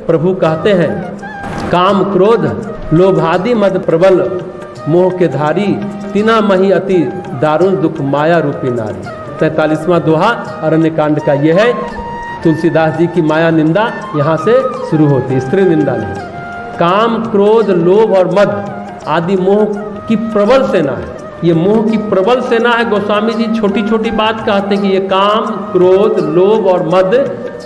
प्रभु कहते हैं, काम क्रोध लोभादि मद प्रबल मोह के धारी तिना मही अति दारुण दुख माया रूपी नारी। 43वां दोहा अरण्यकांड का यह है। तुलसीदास जी की माया निंदा यहाँ से शुरू होती है, स्त्री निंदा नहीं। काम क्रोध लोभ और मद आदि मोह की प्रबल सेना है। ये मोह की प्रबल सेना है। गोस्वामी जी छोटी छोटी बात कहते हैं कि ये काम क्रोध लोभ और मद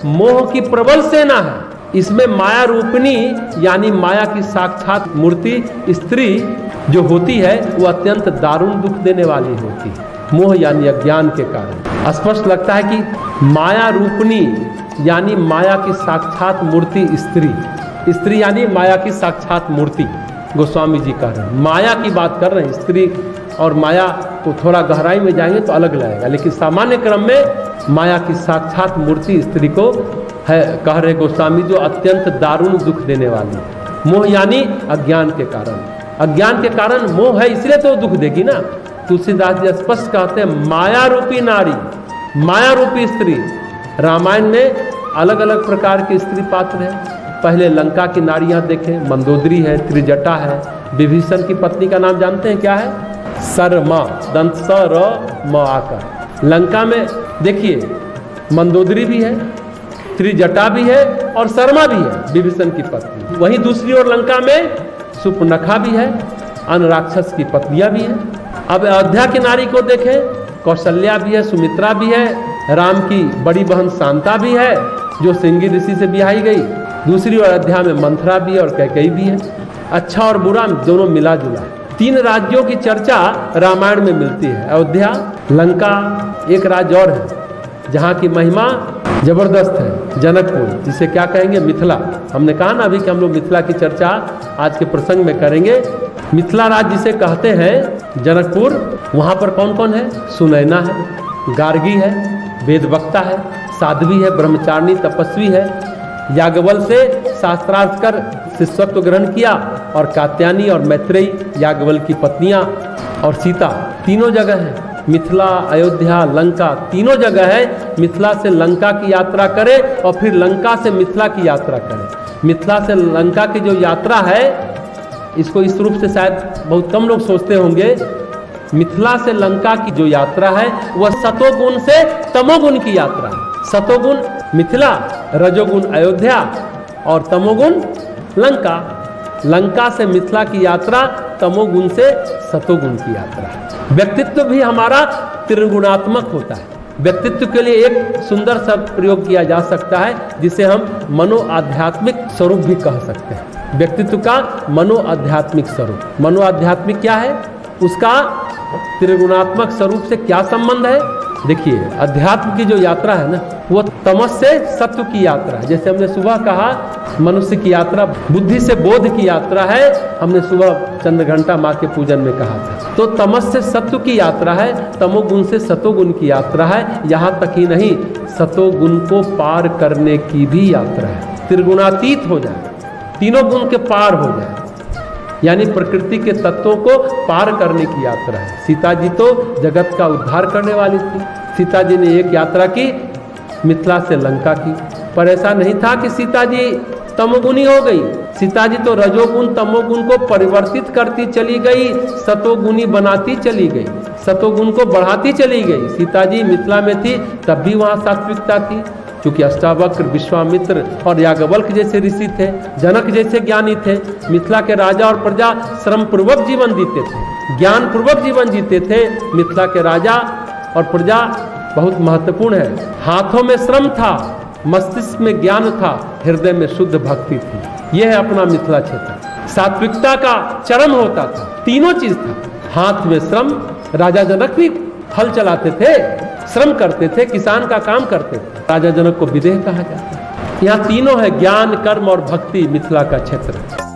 मोह की प्रबल सेना है। इसमें माया रूपिणी यानी माया की साक्षात मूर्ति स्त्री जो होती है वो अत्यंत दारुण दुख देने वाली होती है, मोह यानी अज्ञान के कारण। स्पष्ट लगता है कि माया रूपिणी यानी माया की साक्षात मूर्ति स्त्री यानी माया की साक्षात मूर्ति। गोस्वामी जी कह रहे हैं, माया की बात कर रहे हैं। स्त्री और माया को थोड़ा गहराई में जाएंगे तो अलग लगेगा, लेकिन सामान्य क्रम में माया की साक्षात मूर्ति स्त्री को है कह रहे गोस्वामी, जो अत्यंत दारुण दुख देने वाली। मोह यानी अज्ञान के कारण। अज्ञान के कारण मोह है, इसलिए तो दुख देगी ना। तुलसीदास जी स्पष्ट कहते हैं, माया रूपी नारी, माया रूपी स्त्री। रामायण में अलग अलग प्रकार के स्त्री पात्र हैं। पहले लंका की नारियां देखें, मंदोदरी है, त्रिजटा है। विभीषण की पत्नी का नाम जानते हैं क्या है? सरमा, दंत स र म आकर। लंका में देखिए मंदोदरी भी है, त्रिजटा भी है और शर्मा भी है, विभीषण की पत्नी। वहीं दूसरी ओर लंका में सुपर्णखा भी है, अन्य राक्षस की पत्नियां भी हैं। अब अयोध्या की नारी को देखें, कौशल्या भी है, सुमित्रा भी है, राम की बड़ी बहन शांता भी है जो सिंगी ऋषि से ब्याही गई। दूसरी ओर अयोध्या में मंथरा भी है और कैकेयी भी है। अच्छा और बुरा दोनों मिला जुला है। 3 राज्यों की चर्चा रामायण में मिलती है, अयोध्या, लंका, एक राज्य और है जहाँ की महिमा जबरदस्त है, जनकपुर, जिसे क्या कहेंगे मिथिला। हमने कहा ना अभी कि हम लोग मिथिला की चर्चा आज के प्रसंग में करेंगे। मिथिला राज्य जिसे कहते हैं जनकपुर, वहाँ पर कौन कौन है? सुनैना है, गार्गी है, वेदवक्ता है, साध्वी है, ब्रह्मचारिणी तपस्वी है। याज्ञवल्क्य से शास्त्रार्थ कर शिष्यत्व ग्रहण किया और कात्यायनी और मैत्रेयी याज्ञवल्क्य की पत्नियां और सीता तीनों जगह है। मिथिला, अयोध्या, लंका तीनों जगह है। मिथिला से लंका की यात्रा करें और फिर लंका से मिथिला की यात्रा करें। मिथिला से लंका की जो यात्रा है, इसको इस रूप से शायद बहुत कम लोग सोचते होंगे। मिथिला से लंका की जो यात्रा है वह सतोगुण से तमोगुण की यात्रा है। सतोगुण मिथिला, रजोगुण अयोध्या और तमोगुण लंका। लंका से मिथिला की यात्रा तमोगुण से सतोगुण की यात्रा है। व्यक्तित्व भी हमारा त्रिगुणात्मक होता है। व्यक्तित्व के लिए एक सुंदर शब्द प्रयोग किया जा सकता है जिसे हम मनोआध्यात्मिक स्वरूप भी कह सकते हैं। व्यक्तित्व का मनोआध्यात्मिक स्वरूप। मनोआध्यात्मिक क्या है? उसका त्रिगुणात्मक स्वरूप से क्या संबंध है? देखिए, अध्यात्म की जो यात्रा है ना, वो तमस से सत्व की यात्रा है। जैसे हमने सुबह कहा, मनुष्य की यात्रा बुद्धि से बोध की यात्रा है। हमने सुबह चंद्रघंटा माँ के पूजन में कहा था। तो तमस से सत्व की यात्रा है, तमोगुण से सतोगुण की यात्रा है। यहाँ तक ही नहीं, सतोगुण को पार करने की भी यात्रा है। त्रिगुणातीत हो जाए, तीनों गुण के पार हो जाए, यानी प्रकृति के तत्वों को पार करने की यात्रा है। सीता जी तो जगत का उद्धार करने वाली थी। सीता जी ने एक यात्रा की, मिथिला से लंका की। पर ऐसा नहीं था कि सीता जी तमोगुणी हो गई। सीता जी तो रजोगुण तमोगुण को परिवर्तित करती चली गई, सतोगुणी बनाती चली गई, सतोगुण को बढ़ाती चली गई। सीता जी मिथिला में थी तब भी वहाँ सात्विकता थी, क्योंकि अष्टावक्र, विश्वामित्र और याज्ञवल्क्य जैसे ऋषि थे, जनक जैसे ज्ञानी थे। मिथिला के राजा और प्रजा श्रम पूर्वक जीवन जीते थे, ज्ञान पूर्वक जीवन जीते थे। मिथिला के राजा और प्रजा बहुत महत्वपूर्ण है। हाथों में श्रम था, मस्तिष्क में ज्ञान था, हृदय में शुद्ध भक्ति थी। यह है अपना मिथिला क्षेत्र। सात्विकता का चरम होता था, तीनों चीज था। हाथ में श्रम, राजा जनक भी हल चलाते थे, श्रम करते थे, किसान का काम करते थे। राजा जनक को विदेह कहा जाता है। यहाँ तीनों है, ज्ञान, कर्म और भक्ति, मिथिला का क्षेत्र।